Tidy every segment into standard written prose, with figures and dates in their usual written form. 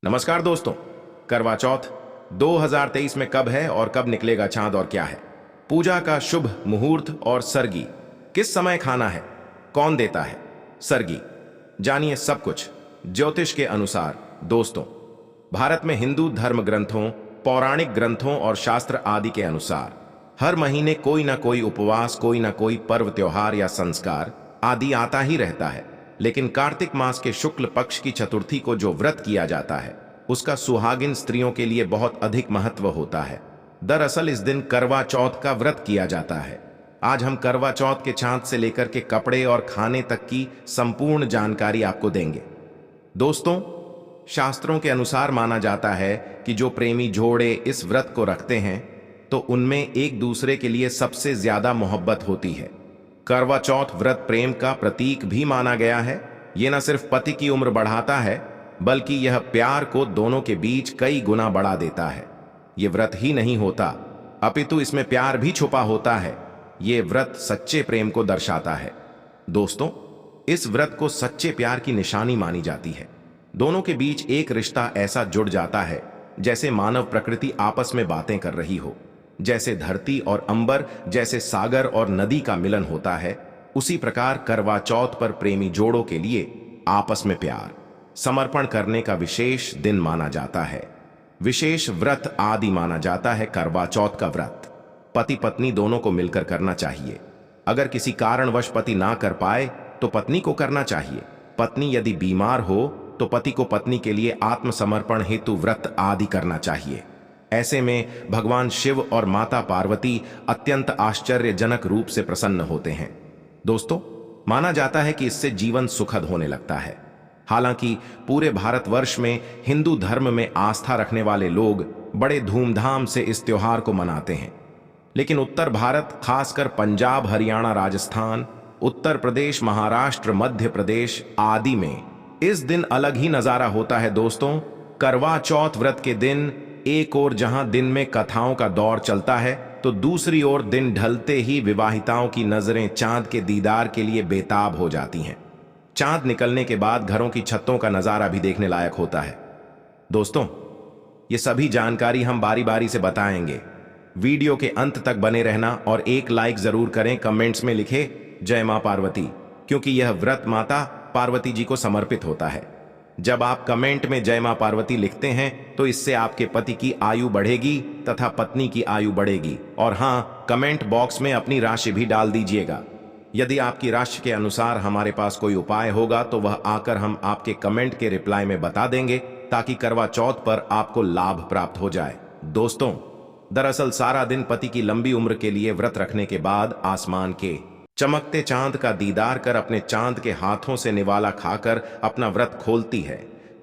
नमस्कार दोस्तों। करवा चौथ 2023 में कब है और कब निकलेगा चांद और क्या है पूजा का शुभ मुहूर्त और सरगी, किस समय खाना है, कौन देता है सरगी, जानिए सब कुछ ज्योतिष के अनुसार। दोस्तों, भारत में हिंदू धर्म ग्रंथों, पौराणिक ग्रंथों और शास्त्र आदि के अनुसार हर महीने कोई ना कोई उपवास, कोई ना कोई पर्व, त्योहार या संस्कार आदि आता ही रहता है। लेकिन कार्तिक मास के शुक्ल पक्ष की चतुर्थी को जो व्रत किया जाता है उसका सुहागिन स्त्रियों के लिए बहुत अधिक महत्व होता है। दरअसल इस दिन करवा चौथ का व्रत किया जाता है। आज हम करवा चौथ के चांद से लेकर के कपड़े और खाने तक की संपूर्ण जानकारी आपको देंगे। दोस्तों, शास्त्रों के अनुसार माना जाता है कि जो प्रेमी जोड़े इस व्रत को रखते हैं तो उनमें एक दूसरे के लिए सबसे ज्यादा मोहब्बत होती है। करवा चौथ व्रत प्रेम का प्रतीक भी माना गया है। ये न सिर्फ पति की उम्र बढ़ाता है बल्कि यह प्यार को दोनों के बीच कई गुना बढ़ा देता है। ये व्रत ही नहीं होता अपितु इसमें प्यार भी छुपा होता है। ये व्रत सच्चे प्रेम को दर्शाता है। दोस्तों, इस व्रत को सच्चे प्यार की निशानी मानी जाती है। दोनों के बीच एक रिश्ता ऐसा जुड़ जाता है जैसे मानव प्रकृति आपस में बातें कर रही हो। जैसे धरती और अंबर, जैसे सागर और नदी का मिलन होता है, उसी प्रकार करवा चौथ पर प्रेमी जोड़ों के लिए आपस में प्यार समर्पण करने का विशेष दिन माना जाता है। विशेष व्रत आदि माना जाता है। करवा चौथ का व्रत पति पत्नी दोनों को मिलकर करना चाहिए। अगर किसी कारणवश पति ना कर पाए तो पत्नी को करना चाहिए। पत्नी यदि बीमार हो तो पति को पत्नी के लिए आत्मसमर्पण हेतु व्रत आदि करना चाहिए। ऐसे में भगवान शिव और माता पार्वती अत्यंत आश्चर्यजनक रूप से प्रसन्न होते हैं। दोस्तों, माना जाता है कि इससे जीवन सुखद होने लगता है। हालांकि पूरे भारतवर्ष में हिंदू धर्म में आस्था रखने वाले लोग बड़े धूमधाम से इस त्योहार को मनाते हैं, लेकिन उत्तर भारत, खासकर पंजाब, हरियाणा, राजस्थान, उत्तर प्रदेश, महाराष्ट्र, मध्य प्रदेश आदि में इस दिन अलग ही नजारा होता है। दोस्तों, करवा चौथ व्रत के दिन एक ओर जहां दिन में कथाओं का दौर चलता है तो दूसरी ओर दिन ढलते ही विवाहिताओं की नजरें चांद के दीदार के लिए बेताब हो जाती हैं। चांद निकलने के बाद घरों की छतों का नजारा भी देखने लायक होता है। दोस्तों, ये सभी जानकारी हम बारी बारी से बताएंगे। वीडियो के अंत तक बने रहना और एक लाइक जरूर करें। कमेंट्स में लिखे जय मां पार्वती, क्योंकि यह व्रत माता पार्वती जी को समर्पित होता है। जब आप कमेंट में जय मां पार्वती लिखते हैं तो इससे आपके पति की आयु बढ़ेगी तथा पत्नी की आयु बढ़ेगी। और हाँ, कमेंट बॉक्स में अपनी राशि भी डाल दीजिएगा। यदि आपकी राशि के अनुसार हमारे पास कोई उपाय होगा तो वह आकर हम आपके कमेंट के रिप्लाई में बता देंगे, ताकि करवा चौथ पर आपको लाभ प्राप्त हो जाए। दोस्तों, दरअसल सारा दिन पति की लंबी उम्र के लिए व्रत रखने के बाद आसमान के चमकते चांद का दीदार कर अपने चांद के हाथों से निवाला खाकर अपना व्रत खोलती है।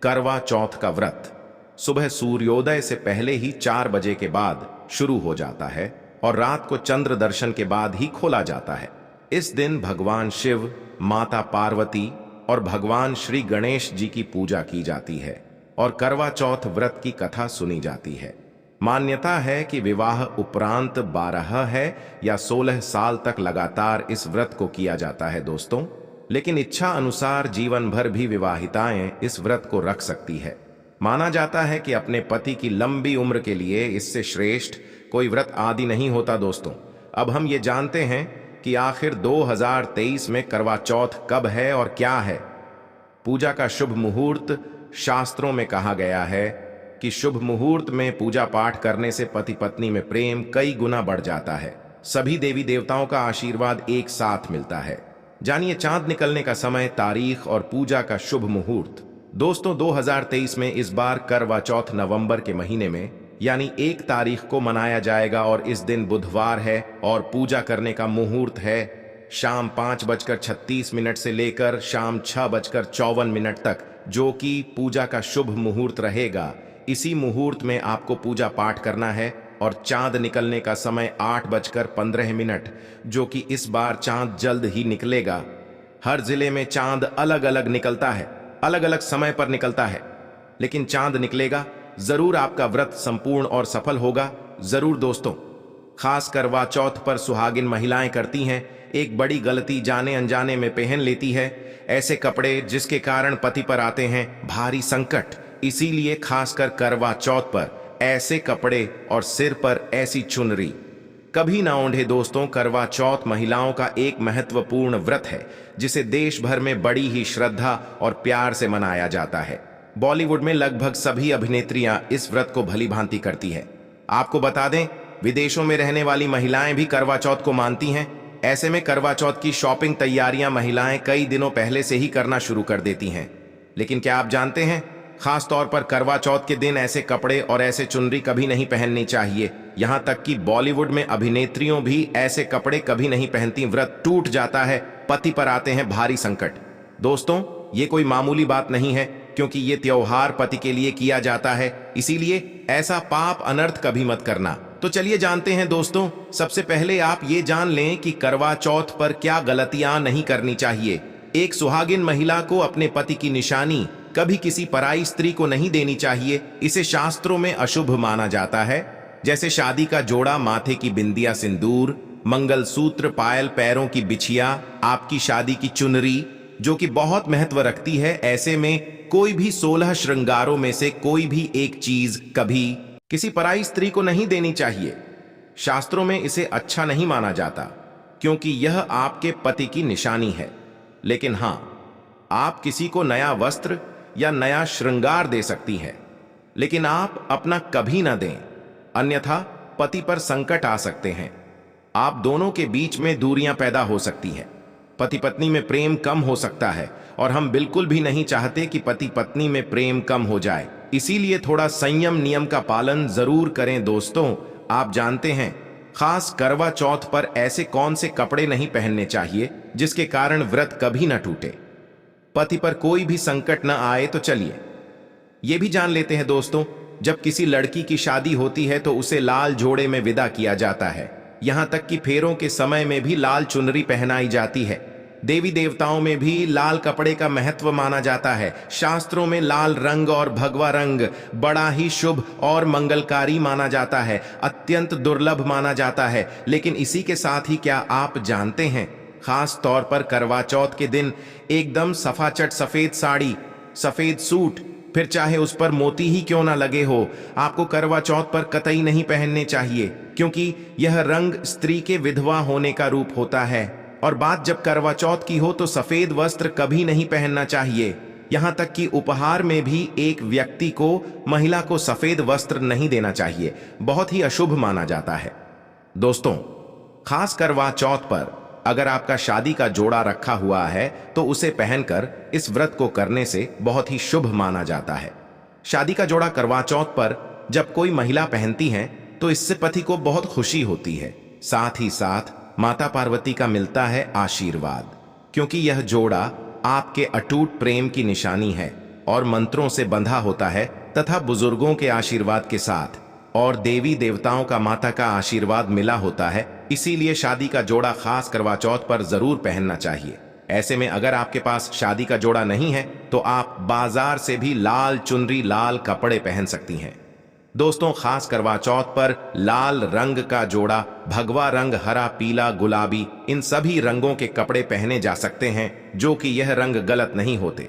करवा चौथ का व्रत सुबह सूर्योदय से पहले ही 4 बजे के बाद शुरू हो जाता है और रात को चंद्र दर्शन के बाद ही खोला जाता है। इस दिन भगवान शिव, माता पार्वती और भगवान श्री गणेश जी की पूजा की जाती है और करवा चौथ व्रत की कथा सुनी जाती है। मान्यता है कि विवाह उपरांत 12 है या 16 साल तक लगातार इस व्रत को किया जाता है। दोस्तों, लेकिन इच्छा अनुसार जीवन भर भी विवाहिताएं इस व्रत को रख सकती है। माना जाता है कि अपने पति की लंबी उम्र के लिए इससे श्रेष्ठ कोई व्रत आदि नहीं होता। दोस्तों, अब हम ये जानते हैं कि आखिर 2023 में करवा चौथ कब है और क्या है। पूजा का शुभ मुहूर्त शास्त्रों में कहा गया है कि शुभ मुहूर्त में पूजा पाठ करने से पति पत्नी में प्रेम कई गुना बढ़ जाता है। सभी देवी देवताओं का आशीर्वाद एक साथ मिलता है। जानिए चांद निकलने का समय, तारीख और पूजा का शुभ मुहूर्त। दोस्तों, 2023 में इस बार करवा चौथ नवंबर के महीने में यानी 1 तारीख को मनाया जाएगा और इस दिन बुधवार है और पूजा करने का मुहूर्त है शाम 5:36 से लेकर शाम 6:54 तक, जो कि पूजा का शुभ मुहूर्त रहेगा। इसी मुहूर्त में आपको पूजा पाठ करना है और चांद निकलने का समय 8:15, जो कि इस बार चांद जल्द ही निकलेगा। हर जिले में चांद अलग अलग निकलता है, अलग अलग समय पर निकलता है, लेकिन चांद निकलेगा जरूर। आपका व्रत संपूर्ण और सफल होगा जरूर। दोस्तों, खास करवा चौथ पर सुहागिन महिलाएं करती हैं एक बड़ी गलती, जाने अनजाने में पहन लेती है ऐसे कपड़े जिसके कारण पति पर आते हैं भारी संकट। इसीलिए खासकर करवा चौथ पर ऐसे कपड़े और सिर पर ऐसी चुनरी कभी ना ओढ़े दोस्तों। करवा चौथ महिलाओं का एक महत्वपूर्ण व्रत है जिसे देश भर में बड़ी ही श्रद्धा और प्यार से मनाया जाता है। बॉलीवुड में लगभग सभी अभिनेत्रियां इस व्रत को भली भांति करती है। आपको बता दें, विदेशों में रहने वाली महिलाएं भी करवा चौथ को मानती हैं। ऐसे में करवा चौथ की शॉपिंग तैयारियां महिलाएं कई दिनों पहले से ही करना शुरू कर देती हैं। लेकिन क्या आप जानते हैं, खास तौर पर करवा चौथ के दिन ऐसे कपड़े और ऐसे चुनरी कभी नहीं पहननी चाहिए। यहां तक कि बॉलीवुड में अभिनेत्रियों भी ऐसे कपड़े कभी नहीं पहनती। व्रत टूट जाता है, पति पर आते हैं भारी संकट। दोस्तों, ये कोई मामूली बात नहीं है, क्योंकि ये त्योहार पति के लिए किया जाता है। इसीलिए ऐसा पाप अनर्थ कभी मत करना। तो चलिए जानते हैं दोस्तों। सबसे पहले आप ये जान लें कि करवा चौथ पर क्या गलतियां नहीं करनी चाहिए। एक सुहागिन महिला को अपने पति की निशानी कभी किसी पराई स्त्री को नहीं देनी चाहिए। इसे शास्त्रों में अशुभ माना जाता है। जैसे शादी का जोड़ा, माथे की बिंदिया, सिंदूर, मंगलसूत्र, पायल, पैरों की बिछिया, आपकी शादी की चुनरी, जो कि बहुत महत्व रखती है। ऐसे में कोई भी 16 श्रृंगारों में से कोई भी एक चीज कभी किसी पराई स्त्री को नहीं देनी चाहिए। शास्त्रों में इसे अच्छा नहीं माना जाता, क्योंकि यह आपके पति की निशानी है। लेकिन हां, आप किसी को नया वस्त्र या नया श्रृंगार दे सकती है, लेकिन आप अपना कभी ना दें, अन्यथा पति पर संकट आ सकते हैं। आप दोनों के बीच में दूरियां पैदा हो सकती है। पति पत्नी में प्रेम कम हो सकता है, और हम बिल्कुल भी नहीं चाहते कि पति पत्नी में प्रेम कम हो जाए। इसीलिए थोड़ा संयम नियम का पालन जरूर करें दोस्तों। आप जानते हैं, खास करवा चौथ पर ऐसे कौन से कपड़े नहीं पहनने चाहिए जिसके कारण व्रत कभी ना टूटे, पति पर कोई भी संकट न आए। तो चलिए यह भी जान लेते हैं दोस्तों। जब किसी लड़की की शादी होती है तो उसे लाल जोड़े में विदा किया जाता है। यहां तक कि फेरों के समय में भी लाल चुनरी पहनाई जाती है। देवी देवताओं में भी लाल कपड़े का महत्व माना जाता है। शास्त्रों में लाल रंग और भगवा रंग बड़ा ही शुभ और मंगलकारी माना जाता है, अत्यंत दुर्लभ माना जाता है। लेकिन इसी के साथ ही क्या आप जानते हैं, खास तौर पर करवा चौथ के दिन एकदम सफाचट सफेद साड़ी, सफेद सूट, फिर चाहे उस पर मोती ही क्यों ना लगे हो, आपको करवा चौथ पर कतई नहीं पहनने चाहिए, क्योंकि यह रंग स्त्री के विधवा होने का रूप होता है। और बात जब करवा चौथ की हो तो सफेद वस्त्र कभी नहीं पहनना चाहिए। यहां तक कि उपहार में भी एक व्यक्ति को, महिला को सफेद वस्त्र नहीं देना चाहिए, बहुत ही अशुभ माना जाता है। दोस्तों, खास करवा चौथ पर अगर आपका शादी का जोड़ा रखा हुआ है तो उसे पहनकर इस व्रत को करने से बहुत ही शुभ माना जाता है। शादी का जोड़ा करवा चौथ पर जब कोई महिला पहनती है तो इससे पति को बहुत खुशी होती है। साथ ही साथ माता पार्वती का मिलता है आशीर्वाद, क्योंकि यह जोड़ा आपके अटूट प्रेम की निशानी है और मंत्रों से बंधा होता है तथा बुजुर्गों के आशीर्वाद के साथ और देवी देवताओं का माता का आशीर्वाद मिला होता है। इसीलिए शादी का जोड़ा खास करवा चौथ पर जरूर पहनना चाहिए। ऐसे में अगर आपके पास शादी का जोड़ा नहीं है तो आप बाजार से भी लाल चुनरी, लाल कपड़े पहन सकती हैं। दोस्तों, खास करवा चौथ पर लाल रंग का जोड़ा, भगवा रंग, हरा, पीला, गुलाबी, इन सभी रंगों के कपड़े पहने जा सकते हैं, जो कि यह रंग गलत नहीं होते।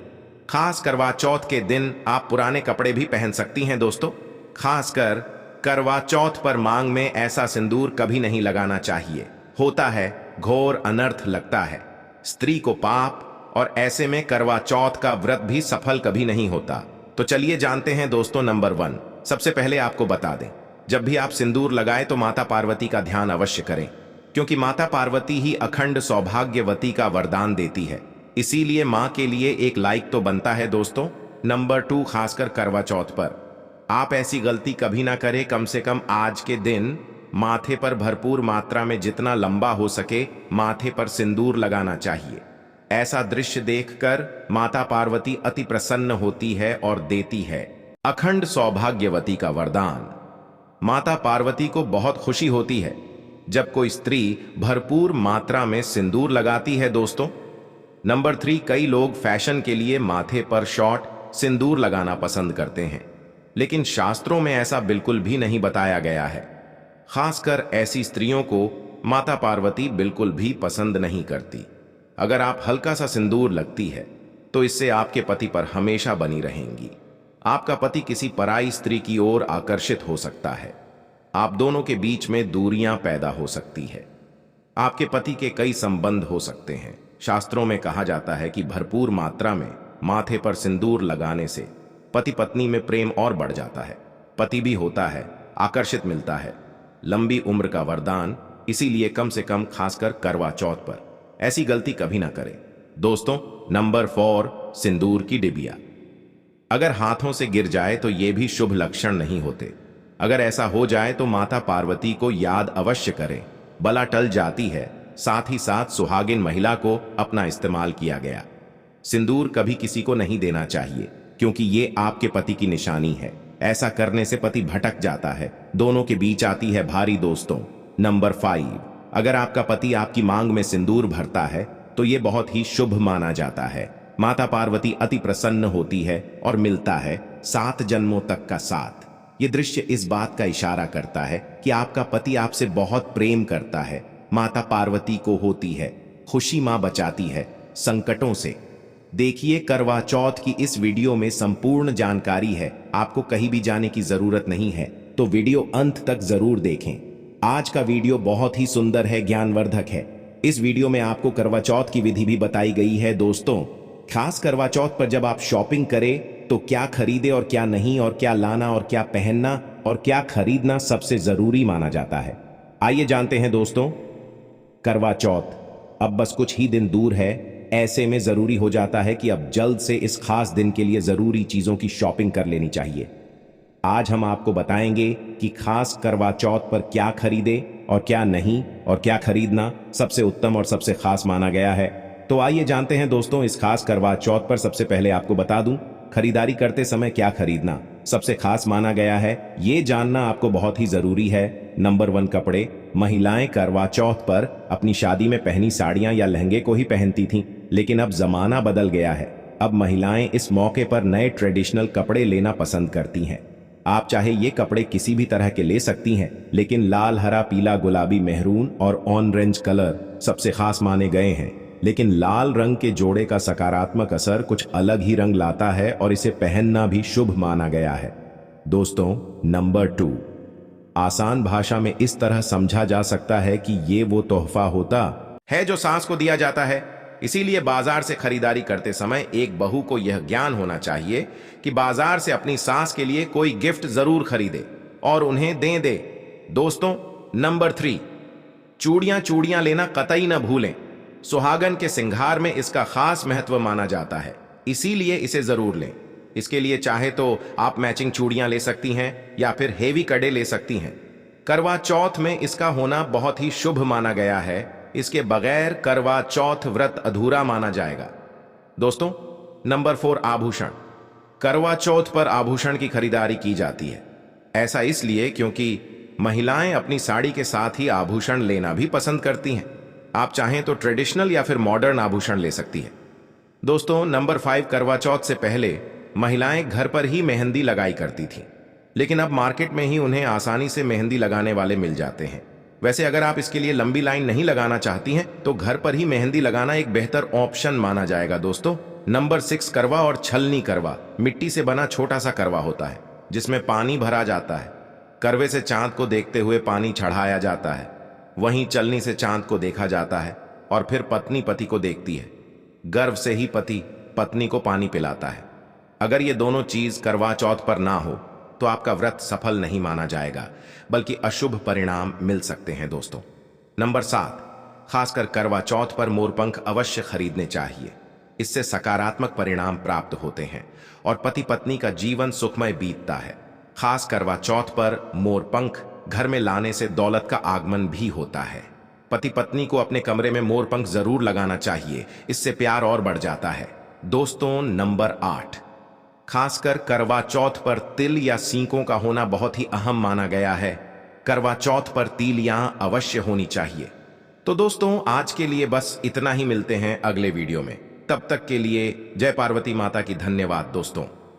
खास करवा चौथ के दिन आप पुराने कपड़े भी पहन सकती हैं दोस्तों। खासकर करवा चौथ पर मांग में ऐसा सिंदूर कभी नहीं लगाना चाहिए, होता है घोर अनर्थ लगता है, स्त्री को पाप, और ऐसे में करवा चौथ का व्रत भी सफल कभी नहीं होता। तो चलिए जानते हैं दोस्तों। नंबर 1, सबसे पहले आपको बता दें, जब भी आप सिंदूर लगाएं तो माता पार्वती का ध्यान अवश्य करें, क्योंकि माता पार्वती ही अखंड सौभाग्यवती का वरदान देती है। इसीलिए मां के लिए एक लाइक तो बनता है दोस्तों। नंबर 2, खासकर करवा चौथ पर आप ऐसी गलती कभी ना करें। कम से कम आज के दिन माथे पर भरपूर मात्रा में जितना लंबा हो सके माथे पर सिंदूर लगाना चाहिए। ऐसा दृश्य देखकर माता पार्वती अति प्रसन्न होती है और देती है अखंड सौभाग्यवती का वरदान। माता पार्वती को बहुत खुशी होती है जब कोई स्त्री भरपूर मात्रा में सिंदूर लगाती है दोस्तों। नंबर 3, कई लोग फैशन के लिए माथे पर शॉर्ट सिंदूर लगाना पसंद करते हैं, लेकिन शास्त्रों में ऐसा बिल्कुल भी नहीं बताया गया है। खासकर ऐसी स्त्रियों को माता पार्वती बिल्कुल भी पसंद नहीं करती। अगर आप हल्का सा सिंदूर लगती है तो इससे आपके पति पर हमेशा बनी रहेंगी। आपका पति किसी पराई स्त्री की ओर आकर्षित हो सकता है। आप दोनों के बीच में दूरियां पैदा हो सकती है। आपके पति के कई संबंध हो सकते हैं। शास्त्रों में कहा जाता है कि भरपूर मात्रा में माथे पर सिंदूर लगाने से पति पत्नी में प्रेम और बढ़ जाता है। पति भी होता है, आकर्षित मिलता है। लंबी उम्र का वरदान, इसीलिए कम से कम खासकर करवा चौथ पर ऐसी गलती कभी ना करें। दोस्तों, नंबर 4, सिंदूर की डिबिया। अगर हाथों से गिर जाए तो ये भी शुभ लक्षण नहीं होते। अगर ऐसा हो जाए तो माता पार्वती को याद अवश्य करें, बला टल जाती है। साथ ही साथ सुहागिन महिला को अपना इस्तेमाल किया गया सिंदूर कभी किसी को नहीं देना चाहिए, क्योंकि ये आपके पति की निशानी है। ऐसा करने से पति भटक जाता है, दोनों के बीच आती है भारी। दोस्तों, नंबर 5, अगर आपका पति आपकी मांग में सिंदूर भरता है तो ये बहुत ही शुभ माना जाता है। माता पार्वती अति प्रसन्न होती है और मिलता है 7 जन्मों तक का साथ। ये दृश्य इस बात का इशारा करता है कि आपका पति आपसे बहुत प्रेम करता है। माता पार्वती को होती है खुशी, मां बचाती है संकटों से। देखिए, करवा चौथ की इस वीडियो में संपूर्ण जानकारी है। आपको कहीं भी जाने की जरूरत नहीं है, तो वीडियो अंत तक जरूर देखें। आज का वीडियो बहुत ही सुंदर है, ज्ञानवर्धक है। इस वीडियो में आपको करवा चौथ की विधि भी बताई गई है। दोस्तों, खास करवा चौथ पर जब आप शॉपिंग करें तो क्या खरीदे और क्या नहीं, और क्या लाना और क्या पहनना और क्या खरीदना सबसे जरूरी माना जाता है। आइए जानते हैं दोस्तों। करवा चौथ अब बस कुछ ही दिन दूर है। ऐसे में जरूरी हो जाता है कि अब जल्द से इस खास दिन के लिए जरूरी चीजों की शॉपिंग कर लेनी चाहिए। आज हम आपको बताएंगे कि खास करवा चौथ पर क्या खरीदे और क्या नहीं, और क्या खरीदना सबसे उत्तम और सबसे खास माना गया है। तो आइए जानते हैं दोस्तों, इस खास करवा चौथ पर सबसे पहले आपको बता दूं, खरीदारी करते समय क्या खरीदना सबसे खास माना गया है, ये जानना आपको बहुत ही जरूरी है। नंबर 1, कपड़े। महिलाएं करवा चौथ पर अपनी शादी में पहनी साड़ियां या लहंगे को ही पहनती थीं, लेकिन अब जमाना बदल गया है। अब महिलाएं इस मौके पर नए ट्रेडिशनल कपड़े लेना पसंद करती हैं। आप चाहे ये कपड़े किसी भी तरह के ले सकती हैं, लेकिन लाल, हरा, पीला, गुलाबी, मेहरून और ऑरेंज कलर सबसे खास माने गए हैं। लेकिन लाल रंग के जोड़े का सकारात्मक असर कुछ अलग ही रंग लाता है और इसे पहनना भी शुभ माना गया है। दोस्तों, नंबर 2, आसान भाषा में इस तरह समझा जा सकता है कि ये वो तोहफा होता है जो सास को दिया जाता है। इसीलिए बाजार से खरीदारी करते समय एक बहू को यह ज्ञान होना चाहिए कि बाजार से अपनी सास के लिए कोई गिफ्ट जरूर खरीदे और उन्हें दे। दोस्तों, नंबर 3, चूड़ियां लेना कतई न भूलें। सुहागन के सिंगार में इसका खास महत्व माना जाता है, इसीलिए इसे जरूर लें। इसके लिए चाहे तो आप मैचिंग चूड़ियां ले सकती हैं या फिर हेवी कड़े ले सकती हैं। करवा चौथ में इसका होना बहुत ही शुभ माना गया है। इसके बगैर करवा चौथ व्रत अधूरा माना जाएगा। दोस्तों, नंबर 4, आभूषण। करवा चौथ पर आभूषण की खरीदारी की जाती है। ऐसा इसलिए क्योंकि महिलाएं अपनी साड़ी के साथ ही आभूषण लेना भी पसंद करती हैं। आप चाहें तो ट्रेडिशनल या फिर मॉडर्न आभूषण ले सकती है। दोस्तों, नंबर 5, करवा चौथ से पहले महिलाएं घर पर ही मेहंदी लगाई करती थीं, लेकिन अब मार्केट में ही उन्हें आसानी से मेहंदी लगाने वाले मिल जाते हैं। वैसे अगर आप इसके लिए लंबी लाइन नहीं लगाना चाहती हैं तो घर पर ही मेहंदी लगाना एक बेहतर ऑप्शन माना जाएगा। दोस्तों, नंबर 6, करवा और छलनी करवा। मिट्टी से बना छोटा सा करवा होता है जिसमें पानी भरा जाता है। करवे से चांद को देखते हुए पानी चढ़ाया जाता है, वहीं चलनी से चांद को देखा जाता है और फिर पत्नी पति को देखती है। गर्व से ही पति पत्नी को पानी पिलाता है। अगर ये दोनों चीज करवा चौथ पर ना हो तो आपका व्रत सफल नहीं माना जाएगा, बल्कि अशुभ परिणाम मिल सकते हैं। दोस्तों, नंबर 7, खासकर करवा चौथ पर मोरपंख अवश्य खरीदने चाहिए। इससे सकारात्मक परिणाम प्राप्त होते हैं और पति पत्नी का जीवन सुखमय बीतता है। खास करवा चौथ पर मोरपंख घर में लाने से दौलत का आगमन भी होता है। पति पत्नी को अपने कमरे में मोरपंख जरूर लगाना चाहिए, इससे प्यार और बढ़ जाता है। दोस्तों, नंबर 8, खासकर करवा चौथ पर तिल या सींकों का होना बहुत ही अहम माना गया है। करवा चौथ पर तीलियां अवश्य होनी चाहिए। तो दोस्तों, आज के लिए बस इतना ही। मिलते हैं अगले वीडियो में। तब तक के लिए जय पार्वती माता की। धन्यवाद दोस्तों।